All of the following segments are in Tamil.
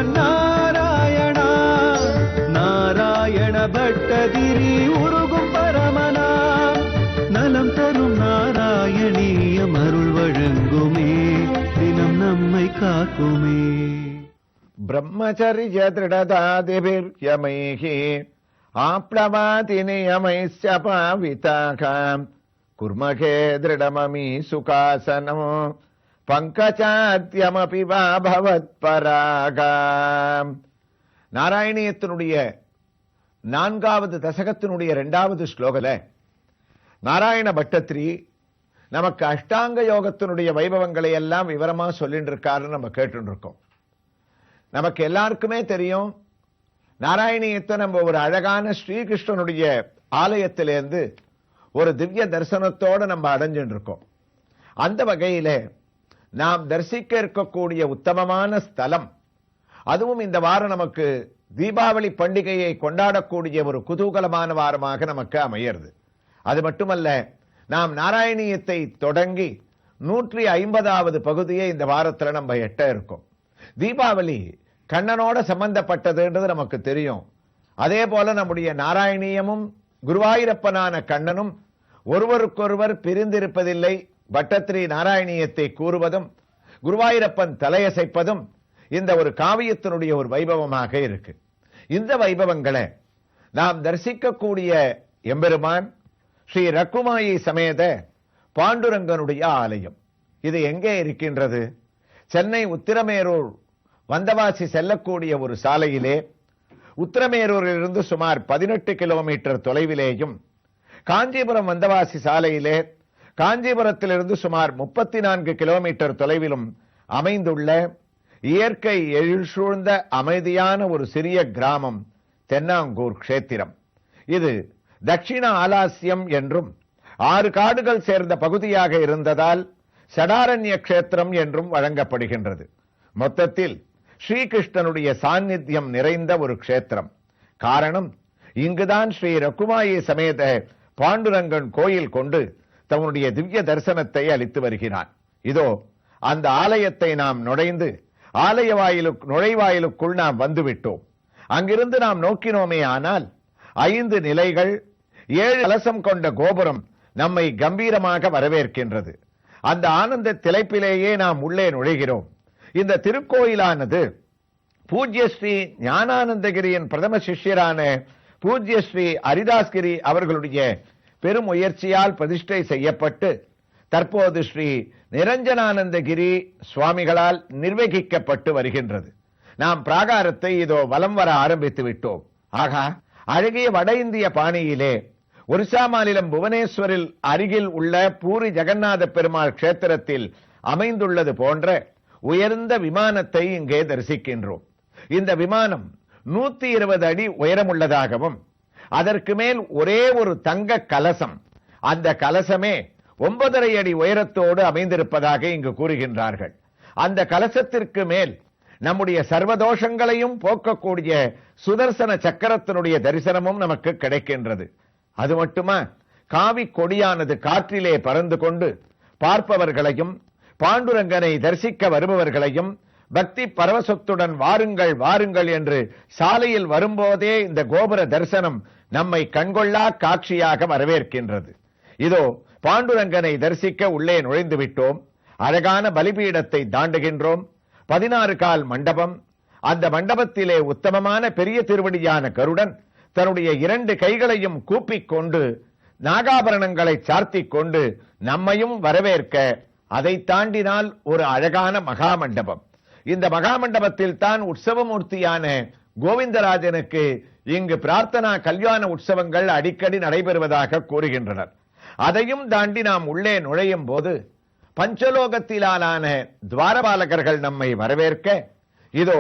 எம்பெருமான் நாராயணா நாராயண பட்டதிரி உருகும் பரமனா நலம் தரும் நாராயணீயம் அருள் வழங்குமே தினம் நம்மை காக்குமே. பிரம்மச்சரிய திருடதாதிபிர்யமைஹி ஆப்ளவாதி நியமைஸ்ய பாவிதாகாம் குர்மகே திருடமமி சுகாசனம் பங்கஜாத்யமபி வா பவத் பராகாம். நாராயணியத்தினுடைய 4வது தசகத்தினுடைய 2வது ஸ்லோகல நாராயண பட்டத்திரி நமக்கு அஷ்டாங்க யோகத்தினுடைய வைபவங்களை எல்லாம் விவரமா சொல்லிட்டு இருக்காருன்னு நம்ம கேட்டு இருக்கோம். நமக்கு எல்லாருக்குமே தெரியும், நாராயணியத்தை நம்ம ஒரு அழகான ஸ்ரீகிருஷ்ணனுடைய ஆலயத்திலிருந்து ஒரு திவ்ய தரிசனத்தோடு நம்ம அடைஞ்சுட்டு இருக்கோம். அந்த வகையில நாம் தரிசிக்க இருக்கக்கூடிய உத்தமமான ஸ்தலம், அதுவும் இந்த வாரம் நமக்கு தீபாவளி பண்டிகையை கொண்டாடக்கூடிய ஒரு குதூகலமான வாரமாக நமக்கு அமையிறது. அது மட்டுமல்ல, நாம் நாராயணியத்தை தொடங்கி 150வது பகுதியை இந்த வாரத்தில் நம்ம எட்ட இருக்கோம். தீபாவளி கண்ணனோட சம்பந்தப்பட்டதுன்றது நமக்கு தெரியும். அதே போல நம்முடைய நாராயணியமும் குருவாயூரப்பனான கண்ணனும் ஒருவருக்கொருவர் பிரிந்திருப்பதில்லை. பட்டத்திரி நாராயணியத்தை கூறுவதும் குருவாயூரப்பன் தலையசைப்பதும் இந்த ஒரு காவியத்தினுடைய ஒரு வைபவமாக இருக்கு. இந்த வைபவங்களை நாம் தரிசிக்கக்கூடிய எம்பெருமான் ஸ்ரீ ரக்குமாயி சமேத பாண்டுரங்கனுடைய ஆலயம். இது எங்கே இருக்கின்றது? சென்னை உத்திரமேரூர் வந்தவாசி செல்லக்கூடிய ஒரு சாலையிலே, உத்திரமேரூரிலிருந்து சுமார் 18 கிலோமீட்டர் தொலைவிலேயும், காஞ்சிபுரம் வந்தவாசி சாலையிலே காஞ்சிபுரத்திலிருந்து சுமார் 34 கிலோமீட்டர் தொலைவிலும் அமைந்துள்ள இயற்கை எழில் சூழ்ந்த அமைதியான ஒரு சிறிய கிராமம் தென்னாங்கூர் க்ஷேத்திரம். இது தட்சிண ஆலாசியம் என்றும் 6 காடுகள் சேர்ந்த பகுதியாக இருந்ததால் சடாரண்ய க்ஷேத்திரம் என்றும் வழங்கப்படுகின்றது. மொத்தத்தில் ஸ்ரீகிருஷ்ணனுடைய சாநித்தியம் நிறைந்த ஒரு க்ஷேத்திரம். காரணம், இங்குதான் ஸ்ரீ ரக்குமாயி சமேத பாண்டுரங்கன் கோயில் கொண்டு தன்னுடைய திவ்ய தரிசனத்தை அளித்து வருகிறான். இதோ அந்த ஆலயத்தை நாம் நுழைந்து ஆலய நுழைவாயிலுக்குள் நாம் வந்துவிட்டோம். அங்கிருந்து நாம் நோக்கினோமே ஆனால் 5 நிலைகள் 7 கலசம் கொண்ட கோபுரம் நம்மை கம்பீரமாக வரவேற்கின்றது. அந்த ஆனந்த திளைப்பிலேயே நாம் உள்ளே நுழைகிறோம். இந்த திருக்கோயிலானது பூஜ்ய ஸ்ரீ ஞானானந்தகிரியின் பிரதம சிஷ்யரான பூஜ்ய ஸ்ரீ ஹரிதாஸ்கிரி அவர்களுடைய பெரும் முயற்சியால் பிரதிஷ்டை செய்யப்பட்டு தற்போது ஸ்ரீ நிரஞ்சனானந்தகிரி சுவாமிகளால் நிர்வகிக்கப்பட்டு வருகின்றது. நாம் பிராகாரத்தை இதோ வலம் வர ஆரம்பித்து விட்டோம். ஆகா, அழகிய வட இந்திய பாணியிலே ஒரிசா மாநிலம் புவனேஸ்வரில் அருகில் உள்ள பூரி ஜெகநாத பெருமாள் க்ஷேத்திரத்தில் அமைந்துள்ளது போன்ற உயர்ந்த விமானத்தை இங்கே தரிசிக்கின்றோம். இந்த விமானம் 120 அடி உயரமுள்ளதாகவும் அதற்கு மேல் ஒரே ஒரு தங்க கலசம், அந்த கலசமே 9.5 அடி உயரத்தோடு அமைந்திருப்பதாக இங்கு கூறுகின்றார்கள். அந்த கலசத்திற்கு மேல் நம்முடைய சர்வதோஷங்களையும் போக்கக்கூடிய சுதர்சன சக்கரத்தினுடைய தரிசனமும் நமக்கு கிடைக்கின்றது. அது மட்டுமா, காவி கொடியானது காற்றிலே பறந்து கொண்டு பார்ப்பவர்களையும் பாண்டுரங்கனை தரிசிக்க வருபவர்களையும் பக்தி பரவசத்துடன் வாருங்கள் வாருங்கள் என்று சாலையில் வரும்போதே இந்த கோபுர தரிசனம் நம்மை கண்கொள்ளா காட்சியாக வரவேற்கின்றது. இதோ பாண்டுரங்கனை தரிசிக்க உள்ளே நுழைந்து விட்டோம். அழகான பலிபீடத்தை தாண்டுகின்றோம். 16 கால் மண்டபம். அந்த மண்டபத்திலே உத்தமமான பெரிய திருவடியான கருடன் தன்னுடைய 2 கைகளையும் கூப்பிக் கொண்டு நாகாபரணங்களை சார்த்திக் கொண்டு நம்மையும் வரவேற்க, அதை தாண்டினால் ஒரு அழகான மகாமண்டபம். இந்த மகாமண்டபத்தில் தான் உற்சவமூர்த்தியான கோவிந்தராஜனுக்கு இங்கு பிரார்த்தனா கல்யாண உற்சவங்கள் அடிக்கடி நடைபெறுவதாக கூறுகின்றனர். அதையும் தாண்டி நாம் உள்ளே நுழையும் போது பஞ்சலோகத்திலான துவாரபாலகர்கள் நம்மை வரவேற்க, இதோ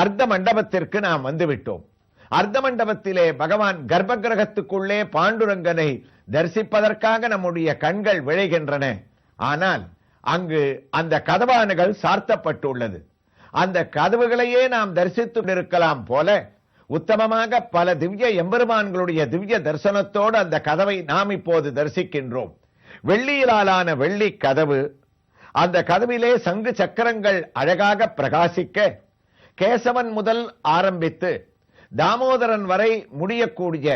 அர்த்த மண்டபத்திற்கு நாம் வந்துவிட்டோம். அர்த்த மண்டபத்திலே பகவான் கர்ப்ப கிரகத்துக்குள்ளே பாண்டுரங்கனை தரிசிப்பதற்காக நம்முடைய கண்கள் விழைகின்றன. ஆனால் அங்கு அந்த கதவானுகள் சார்த்தப்பட்டுள்ளது. அந்த கதவுகளையே நாம் தரிசித்து இருக்கலாம் போல உத்தமமாக பல திவ்ய எம்பெருமான்களுடைய திவ்ய தரிசனத்தோடு அந்த கதவை நாம் இப்போது தரிசிக்கின்றோம். வெள்ளியிலான வெள்ளி கதவு. அந்த கதவிலே சங்கு சக்கரங்கள் அழகாக பிரகாசிக்க, கேசவன் முதல் ஆரம்பித்து தாமோதரன் வரை முடியக்கூடிய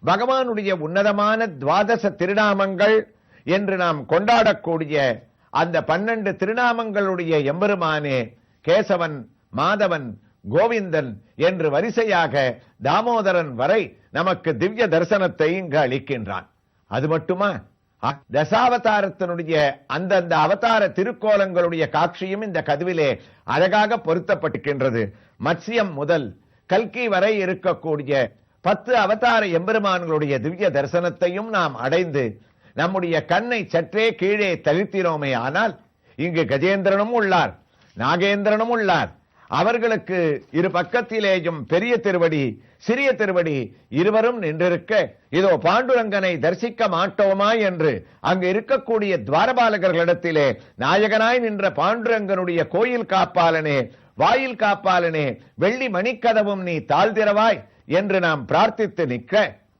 பகவானுடைய உன்னதமான துவாதச திருநாமங்கள் என்று நாம் கொண்டாடக்கூடிய அந்த 12 திருநாமங்களுடைய எம்பெருமானே கேசவன், மாதவன், கோவிந்தன் என்று வரிசையாக தாமோதரன் வரை நமக்கு திவ்ய தரிசனத்தை இங்கு அளிக்கின்றான். அது மட்டுமா, தசாவதாரத்தினுடைய அந்தந்த அவதார திருக்கோலங்களுடைய காட்சியும் இந்த கதவிலே அழகாக பொருத்தப்பட்டிருக்கின்றது. மத்ஸ்யம் முதல் கல்கி வரை இருக்கக்கூடிய 10 அவதார எம்பெருமான்களுடைய திவ்ய தரிசனத்தையும் நாம் அடைந்து நம்முடைய கண்ணை சற்றே கீழே தளிர்த்தினோமே ஆனால் இங்கு கஜேந்திரனும் உள்ளார், நாகேந்திரனும் உள்ளார். அவர்களுக்கு இரு பக்கத்திலேயும் பெரிய திருவடி, சிறிய திருவடி இருவரும் நின்றிருக்க, இதோ பாண்டுரங்கனை தரிசிக்க மாட்டோமா என்று அங்கு இருக்கக்கூடிய துவாரபாலகர்களிடத்திலே நாயகனாய் நின்ற பாண்டுரங்கனுடைய கோயில் காப்பாளனே, வாயில் காப்பாளனே, வெள்ளி மணிக்கதவும் நீ தாழ்திரவாய் என்று நாம் பிரார்த்தித்து நிற்க,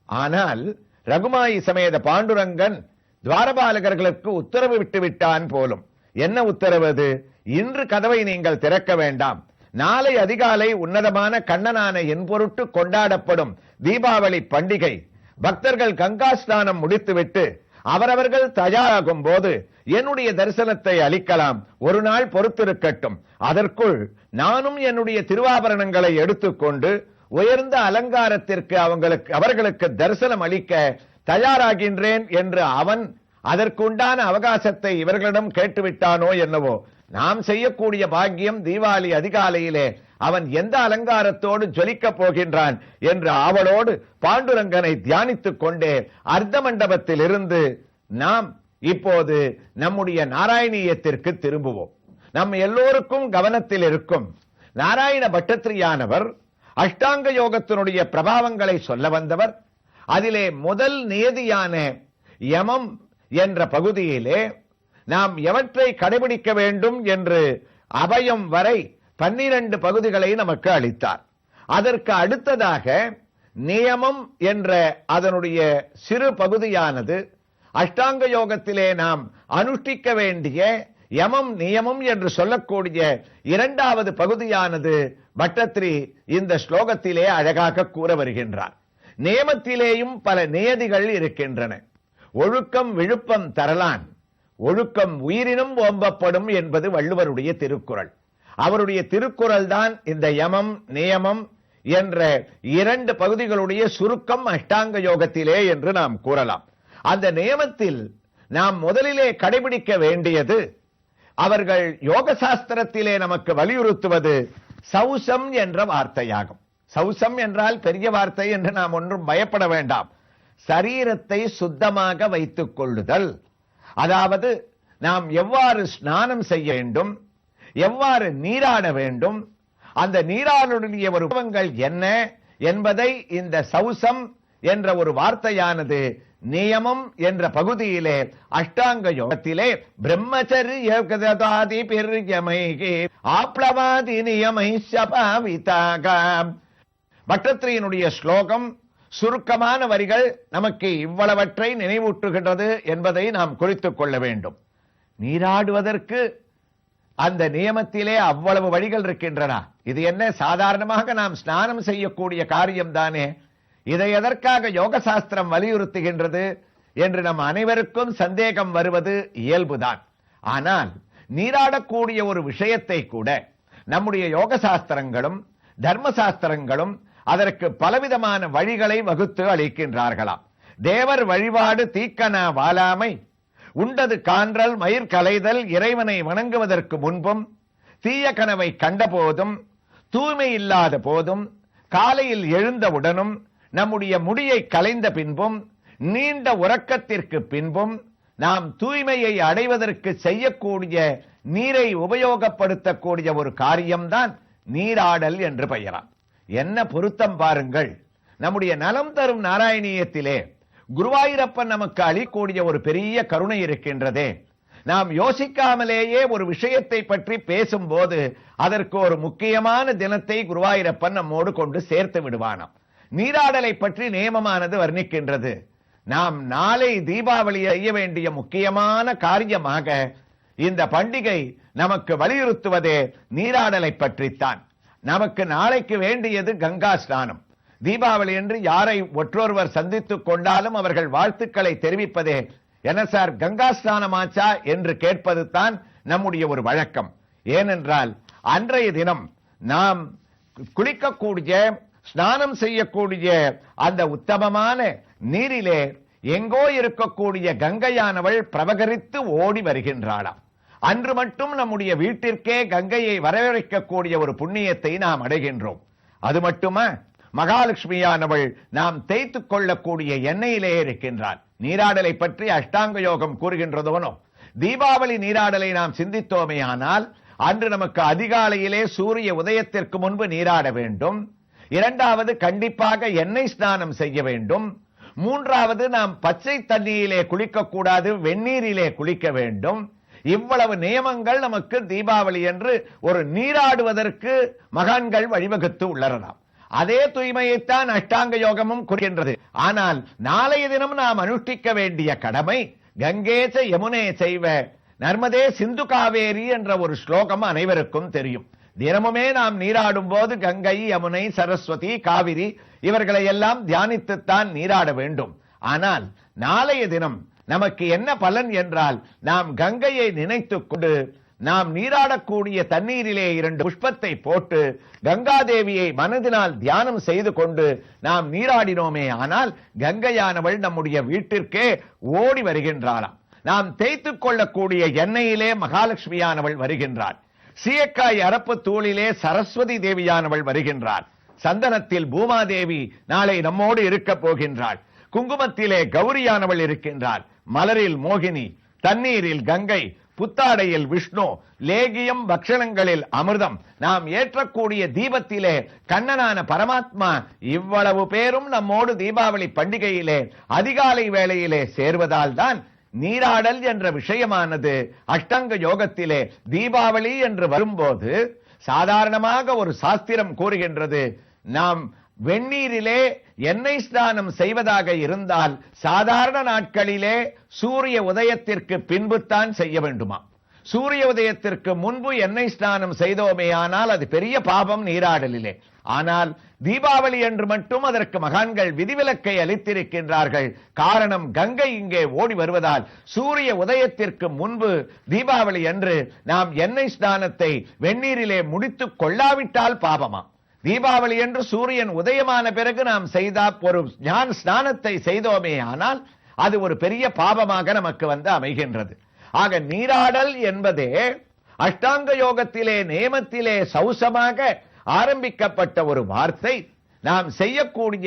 ஆனால் ரகுமாயி சமேத பாண்டுரங்கன் துவாரபாலகர்களுக்கு உத்தரவு விட்டு விட்டான் போலும். என்ன உத்தரவு? இன்று கதவை நீங்கள் திறக்க வேண்டாம், நாளை அதிகாலை உன்னதமான கண்ணனான என் பொருட்டு கொண்டாடப்படும் தீபாவளி பண்டிகை, பக்தர்கள் கங்கா ஸ்நானம் முடித்துவிட்டு அவரவர்கள் தயாராகும் போது என்னுடைய தரிசனத்தை அளிக்கலாம், ஒரு நாள் பொறுத்திருக்கட்டும். அதற்குள் நானும் என்னுடைய திருவாபரணங்களை எடுத்துக்கொண்டு உயர்ந்த அலங்காரத்திற்கு அவர்களுக்கு தரிசனம் அளிக்க தயாராகின்றேன் என்று அவன் அதற்குண்டான அவகாசத்தை இவர்களிடம் கேட்டுவிட்டானோ என்னவோ. நாம் செய்யக்கூடிய பாக்கியம் தீபாவளி அதிகாலையிலே அவன் எந்த அலங்காரத்தோடு ஜொலிக்கப் போகின்றான் என்று ஆவலோடு பாண்டுரங்கனை தியானித்துக் கொண்டே அர்த்த மண்டபத்தில் இருந்து நாம் இப்போது நம்முடைய நாராயணியத்திற்கு திரும்புவோம். நம் எல்லோருக்கும் கவனத்தில் இருக்கும் நாராயண பட்டத்திரியானவர் அஷ்டாங்க யோகத்தினுடைய பிரபாவங்களை சொல்ல வந்தவர். அதிலே முதல் நியதியான யமம் என்ற பகுதியிலே நாம் எவற்றை கடைபிடிக்க வேண்டும் என்று அபயம் வரை 12 பகுதிகளை நமக்கு அளித்தார். அதற்கு அடுத்ததாக நியமம் என்ற அதனுடைய சிறு பகுதியானது அஷ்டாங்க யோகத்திலே நாம் அனுஷ்டிக்க வேண்டிய யமம் நியமம் என்று சொல்லக்கூடிய 2வது பகுதியானது பட்டத்திரி இந்த ஸ்லோகத்திலே அழகாக கூற வருகின்றார். நியமத்திலேயும் பல நியதிகள் இருக்கின்றன. ஒழுக்கம் விழுப்பம் தரலான், ஒழுக்கம் உயிரினும் ஓம்பப்படும் என்பது வள்ளுவருடைய திருக்குறள். அவருடைய திருக்குறள் தான் இந்த யமம் நியமம் என்ற 2 பகுதிகளுடைய சுருக்கம் அஷ்டாங்க யோகத்திலே என்று நாம் கூறலாம். அந்த நியமத்தில் நாம் முதலிலே கடைபிடிக்க வேண்டியது, அவர்கள் யோக சாஸ்திரத்திலே நமக்கு வலியுறுத்துவது சௌசம் என்ற வார்த்தையாகும். சௌசம் என்றால் பெரிய வார்த்தை என்று நாம் ஒன்றும் பயப்பட வேண்டாம். சரீரத்தை சுத்தமாக வைத்துக் கொள்ளுதல். அதாவது நாம் எவ்வாறு ஸ்நானம் செய்ய வேண்டும், எவ்வாறு நீராட வேண்டும், அந்த நீராடலுடைய ஒரு உருவங்கள் என்ன என்பதை இந்த சௌசம் என்ற ஒரு வார்த்தையானது நியமம் என்ற பகுதியிலே அஷ்டாங்க யோகத்திலே பிரம்மச்சரிய பெரியமைகே ஆப்ளவாதி நியமை சபாவிதாக. பட்டத்திரியினுடைய ஸ்லோகம் சுருக்கமான வரிகள் நமக்கு இவ்வளவற்றை நினைவூட்டுகின்றது என்பதை நாம் குறித்துக் கொள்ள வேண்டும். நீராடுவதற்கு அந்த நியமத்திலே அவ்வளவு வழிகள் இருக்கின்றன. இது என்ன சாதாரணமாக நாம் ஸ்நானம் செய்யக்கூடிய காரியம் தானே, இதை எதற்காக யோக சாஸ்திரம் வலியுறுத்துகின்றது என்று நம் அனைவருக்கும் சந்தேகம் வருவது இயல்புதான். ஆனால் நீராடக்கூடிய ஒரு விஷயத்தை கூட நம்முடைய யோக சாஸ்திரங்களும் தர்ம சாஸ்திரங்களும் அதற்கு பலவிதமான வழிகளை வகுத்து அளிக்கின்றார்களாம். தேவர் வழிபாடு தீக்கனா வாலாமை, உண்டது கான்றல் மயிர் கலைதல், இறைவனை வணங்குவதற்கு முன்பும், தீய கனவை கண்ட போதும், தூய்மை இல்லாத போதும், காலையில் எழுந்தவுடனும், நம்முடைய முடியை கலைந்த பின்பும், நீண்ட உறக்கத்திற்கு பின்பும் நாம் தூய்மையை அடைவதற்கு செய்யக்கூடிய நீரை உபயோகப்படுத்தக்கூடிய ஒரு காரியம்தான் நீராடல் என்று பெயராம். என்ன பொருத்தம் பாருங்கள். நம்முடைய நலம் தரும் நாராயணியத்திலே குருவாயூரப்பன் நமக்கு அளிக்கக்கூடிய ஒரு பெரிய கருணை இருக்கின்றதே. நாம் யோசிக்காமலேயே ஒரு விஷயத்தை பற்றி பேசும்போது அதற்கு ஒரு முக்கியமான தினத்தை குருவாயூரப்பன் நம்மோடு கொண்டு சேர்த்து விடுவானாம். நீராடலை பற்றி நியமமானது வர்ணிக்கின்றது. நாம் நாளை தீபாவளி செய்ய வேண்டிய முக்கியமான காரியமாக இந்த பண்டிகை நமக்கு வலியுறுத்துவதே நீராடலை பற்றித்தான். நமக்கு நாளைக்கு வேண்டியது கங்கா ஸ்நானம். தீபாவளி என்று யாரை ஒற்றொருவர் சந்தித்துக் கொண்டாலும் அவர்கள் வாழ்த்துக்களை தெரிவிப்பதே என்ன சார் கங்கா ஸ்நானமாச்சா என்று கேட்பது தான் நம்முடைய ஒரு வழக்கம். ஏனென்றால் அன்றைய தினம் நாம் குளிக்கக்கூடிய ஸ்நானம் செய்யக்கூடிய அந்த உத்தமமான நீரிலே எங்கோ இருக்கக்கூடிய கங்கையானவள் பிரபகரித்து ஓடி வருகின்றாளாம். அன்று மட்டும் நம்முடைய வீட்டிற்கே கங்கையை வரவழைக்கக்கூடிய ஒரு புண்ணியத்தை நாம் அடைகின்றோம். அது மட்டுமா, மகாலட்சுமியானவள் நாம் தேய்த்துக் கொள்ளக்கூடிய எண்ணெயிலே இருக்கின்றாள். நீராடலை பற்றி அஷ்டாங்க யோகம் கூறுகின்றதோனோ, தீபாவளி நீராடலை நாம் சிந்தித்தோமே ஆனால் அன்று நமக்கு அதிகாலையிலே சூரிய உதயத்திற்கு முன்பு நீராட வேண்டும். இரண்டாவது கண்டிப்பாக எண்ணெய் ஸ்நானம் செய்ய வேண்டும். மூன்றாவது நாம் பச்சை தண்ணியிலே குளிக்கக்கூடாது, வெந்நீரிலே குளிக்க வேண்டும். இவ்வளவு நியமங்கள் நமக்கு தீபாவளி என்று ஒரு நீராடுவதற்கு மகான்கள் வழிவகுத்து உள்ளனராம். அதே தூய்மையைத்தான் அஷ்டாங்க யோகமும் கூறுகின்றது. ஆனால் நாளைய தினம் நாம் அனுஷ்டிக்க வேண்டிய கடமை கங்கேச யமுனே செய்வ நர்மதே சிந்து காவேரி என்ற ஒரு ஸ்லோகம் அனைவருக்கும் தெரியும். தினமுமே நாம் நீராடும் போது கங்கை, யமுனை, சரஸ்வதி, காவிரி இவர்களை எல்லாம் தியானித்துத்தான் நீராட வேண்டும். ஆனால் நாளைய தினம் நமக்கு என்ன பலன் என்றால், நாம் கங்கையை நினைத்துக் கொண்டு நாம் நீராடக்கூடிய தண்ணீரிலே 2 புஷ்பத்தை போட்டு கங்காதேவியை மனதினால் தியானம் செய்து கொண்டு நாம் நீராடினோமே ஆனால் கங்கையானவள் நம்முடைய வீட்டிற்கே ஓடி வருகின்றாளாம். நாம் தேய்த்துக் கொள்ளக்கூடிய எண்ணெயிலே மகாலட்சுமியானவள் வருகின்றாள். சீயக்காய் அரப்பு தூளிலே சரஸ்வதி தேவியானவள் வருகின்றாள். சந்தனத்தில் பூமாதேவி நாளை நம்மோடு இருக்க போகின்றாள். குங்குமத்திலே கௌரியானவள் இருக்கின்றாள். மலரில் மோகினி, தண்ணீரில் கங்கை, புத்தாடையில் விஷ்ணு, லேகியம் பக்ஷணங்களில் அமிர்தம், நாம் ஏற்றக்கூடிய தீபத்திலே கண்ணனான பரமாத்மா, இவ்வளவு பேரும் நம்மோடு தீபாவளி பண்டிகையிலே அதிகாலை வேளையிலே சேர்வதால் தான் நீராடல் என்ற விஷயமானது அஷ்டாங்க யோகத்திலே தீபாவளி என்று வரும்போது சாதாரணமாக ஒரு சாஸ்திரம் கூறுகின்றது, நாம் வெந்நீரிலே எண்ணெய் ஸ்நானம் செய்வதாக இருந்தால் சாதாரண நாட்களிலே சூரிய உதயத்திற்கு பின்புத்தான் செய்ய வேண்டுமா. சூரிய உதயத்திற்கு முன்பு எண்ணெய் ஸ்நானம் செய்தோமே ஆனால் அது பெரிய பாபம் நீராடலிலே. ஆனால் தீபாவளி என்று மட்டும் அதற்கு மகான்கள் விதிவிலக்கை அளித்திருக்கின்றார்கள். காரணம், கங்கை இங்கே ஓடி வருவதால் சூரிய உதயத்திற்கு முன்பு தீபாவளி அன்று நாம் எண்ணெய் ஸ்நானத்தை வெந்நீரிலே முடித்துக் கொள்ளாவிட்டால் பாபமா. தீபாவளி என்று சூரியன் உதயமான பிறகு நாம் செய்த ஒரு ஸ்நானத்தை செய்தோமே ஆனால் அது ஒரு பெரிய பாபமாக நமக்கு வந்து அமைகின்றது. ஆக நீராடல் என்பதே அஷ்டாங்க யோகத்திலே நேமத்திலே சௌசமாக ஆரம்பிக்கப்பட்ட ஒரு வார்த்தை. நாம் செய்யக்கூடிய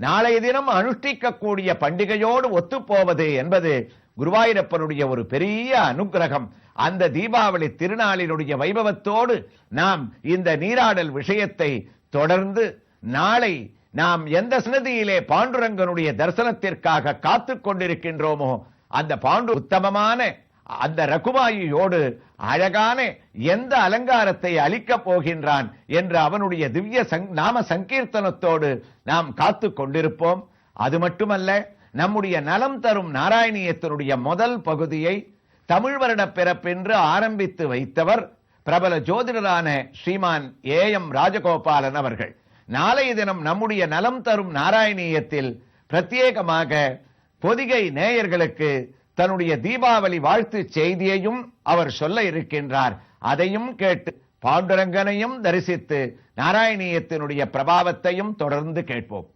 நாளைய தினம் அனுஷ்டிக்கக்கூடிய பண்டிகையோடு ஒத்துப்போவது என்பது குருவாயூரப்பனுடைய ஒரு பெரிய அனுகிரகம். அந்த தீபாவளி திருநாளினுடைய வைபவத்தோடு நாம் இந்த நீராடல் விஷயத்தை தொடர்ந்து நாளை நாம் எந்த சன்னதியிலே பாண்டுரங்கனுடைய தரிசனத்திற்காக காத்துக் கொண்டிருக்கின்றோமோ அந்த பாண்டு உத்தமமான அந்த ரகுமாயியோடு அழகான எந்த அலங்காரத்தை அளிக்கப் போகின்றான் என்று அவனுடைய திவ்ய நாம சங்கீர்த்தனத்தோடு நாம் காத்துக் கொண்டிருப்போம். அது மட்டுமல்ல, நம்முடைய நலம் தரும் நாராயணியத்தினுடைய முதல் பகுதியை தமிழ் வருட பிறப்பென்று ஆரம்பித்து வைத்தவர் பிரபல ஜோதிடரான ஸ்ரீமான் ஏஎம் ராஜகோபாலன் அவர்கள். நாளைய தினம் நம்முடைய நலம் தரும் நாராயணியத்தில் பிரத்யேகமாக பொதிகை நேயர்களுக்கு தன்னுடைய தீபாவளி வாழ்த்து செய்தியையும் அவர் சொல்ல இருக்கின்றார். அதையும் கேட்டு பாண்டுரங்கனையும் தரிசித்து நாராயணியத்தினுடைய பிரபாவத்தையும் தொடர்ந்து கேட்போம்.